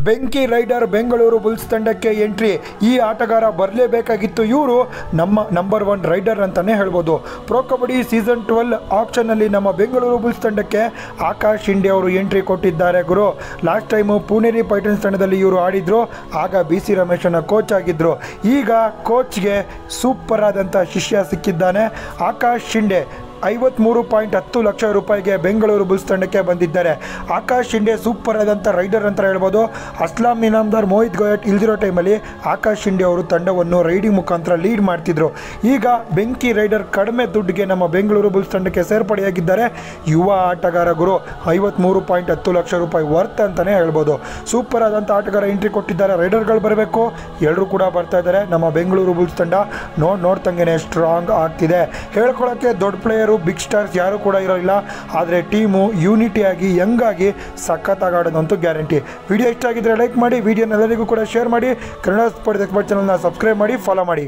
ಬೆಂಕಿ rider Bengaluru Bulls ತಂಡಕ್ಕೆ entry. ಈ ಆಟಗಾರ ಬರಲೇಬೇಕಾಗಿತ್ತು. ಇವರು ನಮ್ಮ ನಂಬರ್ 1 ರೈಡರ್ ಅಂತಲೇ ಹೇಳ್ಬೋದು. ಪ್ರೊ ಕಬಡ್ಡಿ ಸೀಸನ್ 12 ಆಕ್ಷನ್ನಲ್ಲಿ ನಮ್ಮ ಬೆಂಗಳೂರು ಬುಲ್ಸ್ ತಂಡಕ್ಕೆ ಆಕಾಶ್ ಶಿಂಡೆ ಅವರು ಎಂಟ್ರಿ ಕೊಟ್ಟಿದ್ದಾರೆ ಗುರು. ಲಾಸ್ಟ್ ಟೈಮು ಪುಣೇರಿ ಪೈಟನ್ಸ್ ತಂಡದಲ್ಲಿ ಇವರು ಆಡಿದ್ರು. ಆಗ BC ರಮೇಶನ ಕೋಚ್ ಆಗಿದ್ದರು. ಈಗ ಕೋಚ್ಗೆ ಸೂಪರ್ ಆದಂಥ ಶಿಷ್ಯ ಸಿಕ್ಕಿದ್ದಾನೆ. ಆಕಾಶ್ ಶಿಂಡೆ 53.10 ಲಕ್ಷ ರೂಪಾಯಿಗೆ ಬೆಂಗಳೂರು ಬುಲ್ಸ್ ತಂಡಕ್ಕೆ ಬಂದಿದ್ದಾರೆ. ಆಕಾಶ್ ಶಿಂಡೆ ಸೂಪರ್ ಆದಂಥ ರೈಡರ್ ಅಂತ ಹೇಳ್ಬೋದು. ಅಸ್ಲಾಂ ಇನಾಮ್ದಾರ್, ಮೋಹಿತ್ ಗೋಯಟ್ ಇಲ್ದಿರೋ ಟೈಮಲ್ಲಿ ಆಕಾಶ್ ಶಿಂಡೆ ಅವರು ತಂಡವನ್ನು ರೈಡಿಂಗ್ ಮುಖಾಂತರ ಲೀಡ್ ಮಾಡ್ತಿದ್ರು. ಈಗ ಬೆಂಕಿ ರೈಡರ್ ಕಡಿಮೆ ದುಡ್ಡಿಗೆ ನಮ್ಮ ಬೆಂಗಳೂರು ಬುಲ್ಸ್ ತಂಡಕ್ಕೆ ಸೇರ್ಪಡೆಯಾಗಿದ್ದಾರೆ. ಯುವ ಆಟಗಾರ ಗುರು. 53.10 ಲಕ್ಷ ರೂಪಾಯಿ ವರ್ತ್ ಅಂತಲೇ ಹೇಳ್ಬೋದು. ಸೂಪರ್ ಆದಂಥ ಆಟಗಾರ ಎಂಟ್ರಿ ಕೊಟ್ಟಿದ್ದಾರೆ. ರೈಡರ್ಗಳು ಬರಬೇಕು, ಎಲ್ಲರೂ ಕೂಡ ಬರ್ತಾ ಇದ್ದಾರೆ. ನಮ್ಮ ಬೆಂಗಳೂರು ಬುಲ್ಸ್ ತಂಡ ನೋಡ್ತಂಗೆ ಸ್ಟ್ರಾಂಗ್ ಆಗ್ತಿದೆ. ಹೇಳ್ಕೊಳ್ಳೋಕ್ಕೆ ದೊಡ್ಡ ಪ್ಲೇಯರ್, ಬಿಗ್ ಸ್ಟಾರ್ಸ್ ಯಾರು ಕೂಡ ಇರೋಲ್ಲ. ಆದರೆ ಟೀಮು ಯೂನಿಟಿಯಾಗಿ ಯಂಗಾಗಿ ಸಖತ್ತಾಗಿ ಆಡೋದಂತೂ ಗ್ಯಾರಂಟಿ. ವಿಡಿಯೋ ಇಷ್ಟ ಆಗಿದ್ರೆ ಲೈಕ್ ಮಾಡಿ, ವಿಡಿಯೋನ ಎಲ್ಲರಿಗೂ ಕೂಡ ಶೇರ್ ಮಾಡಿ. ಕನ್ನಡ ಸ್ಪೋರ್ಟ್ಸ್ ಎಕ್ಸ್ಪರ್ಟ್ ಚಾನಲ್ನ ಸಬ್ಸ್ಕ್ರೈಬ್ ಮಾಡಿ, ಫಾಲೋ ಮಾಡಿ.